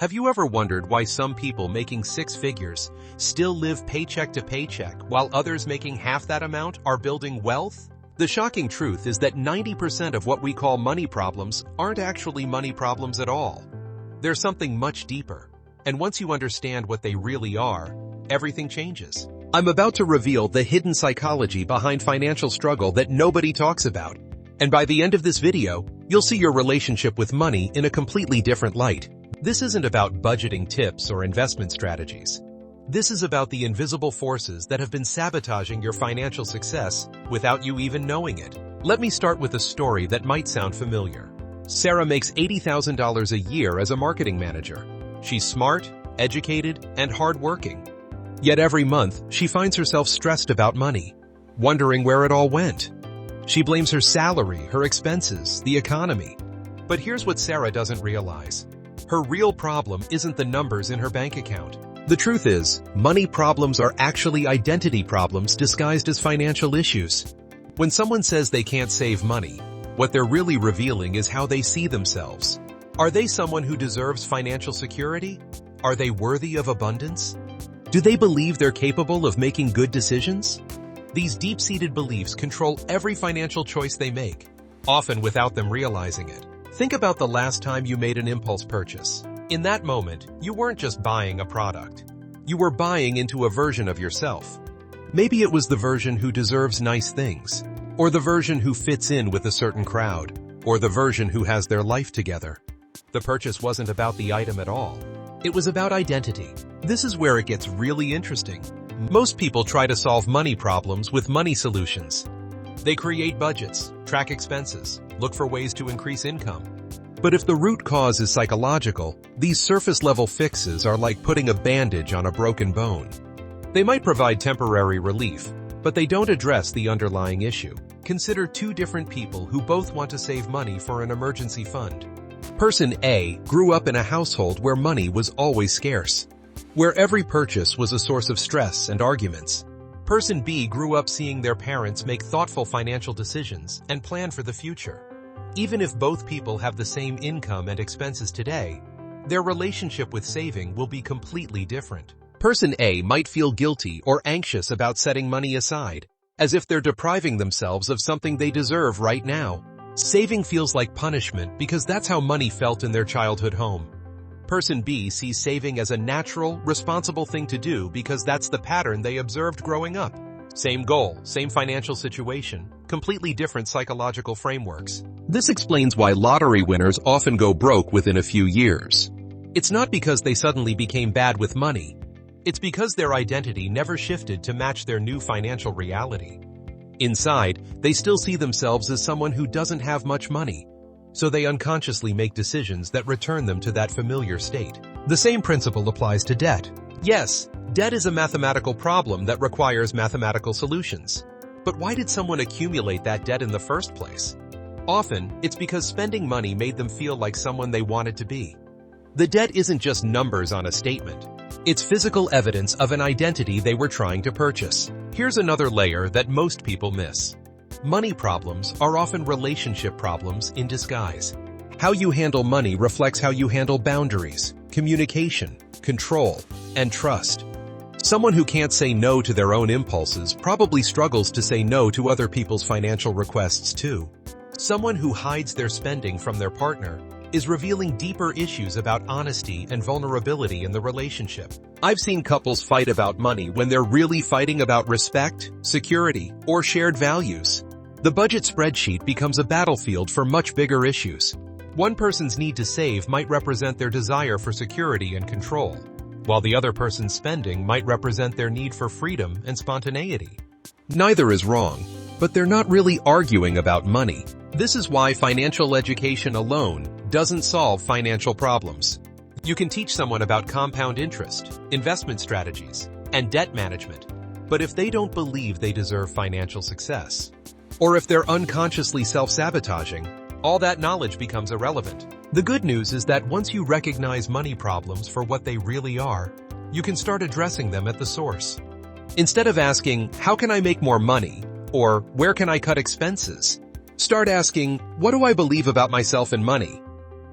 Have you ever wondered why some people making six figures still live paycheck to paycheck while others making half that amount are building wealth? The shocking truth is that 90% of what we call money problems aren't actually money problems at all. They're something much deeper. And once you understand what they really are, everything changes. I'm about to reveal the hidden psychology behind financial struggle that nobody talks about. And by the end of this video, you'll see your relationship with money in a completely different light. This isn't about budgeting tips or investment strategies. This is about the invisible forces that have been sabotaging your financial success without you even knowing it. Let me start with a story that might sound familiar. Sarah makes $80,000 a year as a marketing manager. She's smart, educated, and hardworking. Yet every month, she finds herself stressed about money, wondering where it all went. She blames her salary, her expenses, the economy. But here's what Sarah doesn't realize. Her real problem isn't the numbers in her bank account. The truth is, money problems are actually identity problems disguised as financial issues. When someone says they can't save money, what they're really revealing is how they see themselves. Are they someone who deserves financial security? Are they worthy of abundance? Do they believe they're capable of making good decisions? These deep-seated beliefs control every financial choice they make, often without them realizing it. Think about the last time you made an impulse purchase. In that moment, you weren't just buying a product. You were buying into a version of yourself. Maybe it was the version who deserves nice things, or the version who fits in with a certain crowd, or the version who has their life together. The purchase wasn't about the item at all. It was about identity. This is where it gets really interesting. Most people try to solve money problems with money solutions. They create budgets, track expenses, look for ways to increase income. But if the root cause is psychological, these surface-level fixes are like putting a bandage on a broken bone. They might provide temporary relief, but they don't address the underlying issue. Consider two different people who both want to save money for an emergency fund. Person A grew up in a household where money was always scarce, where every purchase was a source of stress and arguments. Person B grew up seeing their parents make thoughtful financial decisions and plan for the future. Even if both people have the same income and expenses today, their relationship with saving will be completely different. Person A might feel guilty or anxious about setting money aside, as if they're depriving themselves of something they deserve right now. Saving feels like punishment because that's how money felt in their childhood home. Person B sees saving as a natural, responsible thing to do because that's the pattern they observed growing up. Same goal, same financial situation, completely different psychological frameworks. This explains why lottery winners often go broke within a few years. It's not because they suddenly became bad with money. It's because their identity never shifted to match their new financial reality. Inside, they still see themselves as someone who doesn't have much money, so they unconsciously make decisions that return them to that familiar state. The same principle applies to debt. Yes, debt is a mathematical problem that requires mathematical solutions. But why did someone accumulate that debt in the first place? Often, it's because spending money made them feel like someone they wanted to be. The debt isn't just numbers on a statement. It's physical evidence of an identity they were trying to purchase. Here's another layer that most people miss. Money problems are often relationship problems in disguise. How you handle money reflects how you handle boundaries, communication, control, and trust. Someone who can't say no to their own impulses probably struggles to say no to other people's financial requests too. Someone who hides their spending from their partner is revealing deeper issues about honesty and vulnerability in the relationship. I've seen couples fight about money when they're really fighting about respect, security, or shared values. The budget spreadsheet becomes a battlefield for much bigger issues. One person's need to save might represent their desire for security and control, while the other person's spending might represent their need for freedom and spontaneity. Neither is wrong, but they're not really arguing about money. This is why financial education alone doesn't solve financial problems. You can teach someone about compound interest, investment strategies, and debt management, but if they don't believe they deserve financial success, or if they're unconsciously self-sabotaging, all that knowledge becomes irrelevant. The good news is that once you recognize money problems for what they really are, you can start addressing them at the source. Instead of asking, how can I make more money? Or where can I cut expenses? Start asking, what do I believe about myself and money?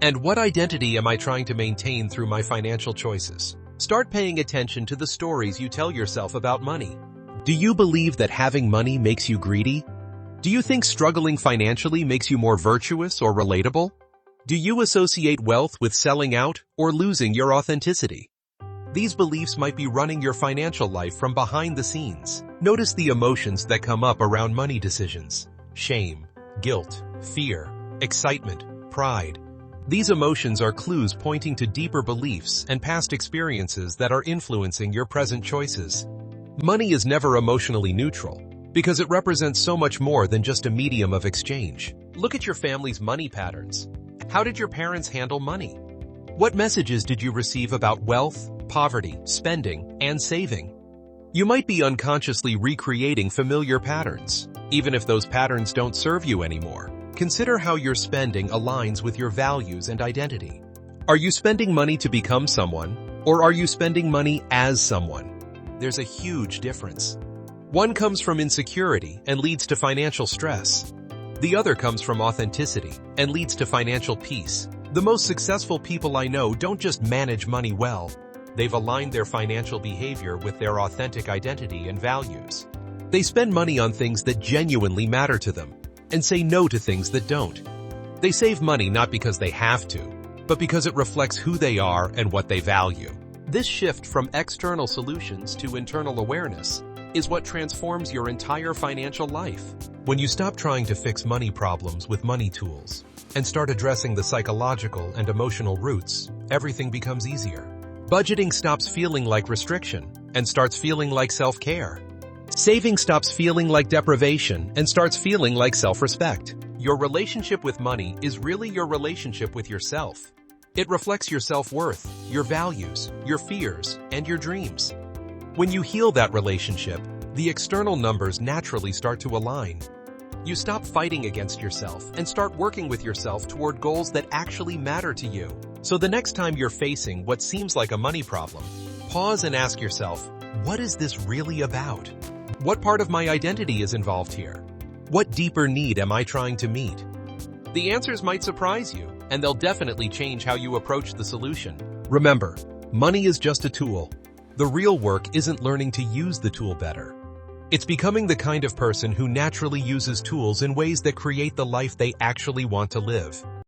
And what identity am I trying to maintain through my financial choices? Start paying attention to the stories you tell yourself about money. Do you believe that having money makes you greedy? Do you think struggling financially makes you more virtuous or relatable? Do you associate wealth with selling out or losing your authenticity? These beliefs might be running your financial life from behind the scenes. Notice the emotions that come up around money decisions. Shame, guilt, fear, excitement, pride. These emotions are clues pointing to deeper beliefs and past experiences that are influencing your present choices. Money is never emotionally neutral because it represents so much more than just a medium of exchange. Look at your family's money patterns. How did your parents handle money? What messages did you receive about wealth, poverty, spending, and saving? You might be unconsciously recreating familiar patterns, even if those patterns don't serve you anymore. Consider how your spending aligns with your values and identity. Are you spending money to become someone, or are you spending money as someone? There's a huge difference. One comes from insecurity and leads to financial stress. The other comes from authenticity and leads to financial peace. The most successful people I know don't just manage money well. They've aligned their financial behavior with their authentic identity and values. They spend money on things that genuinely matter to them and say no to things that don't. They save money not because they have to, but because it reflects who they are and what they value. This shift from external solutions to internal awareness is what transforms your entire financial life. When you stop trying to fix money problems with money tools and start addressing the psychological and emotional roots, everything becomes easier. Budgeting stops feeling like restriction and starts feeling like self-care. Saving stops feeling like deprivation and starts feeling like self-respect. Your relationship with money is really your relationship with yourself. It reflects your self-worth, your values, your fears, and your dreams. When you heal that relationship, the external numbers naturally start to align. You stop fighting against yourself and start working with yourself toward goals that actually matter to you. So the next time you're facing what seems like a money problem, pause and ask yourself, what is this really about? What part of my identity is involved here? What deeper need am I trying to meet? The answers might surprise you, and they'll definitely change how you approach the solution. Remember, money is just a tool. The real work isn't learning to use the tool better. It's becoming the kind of person who naturally uses tools in ways that create the life they actually want to live.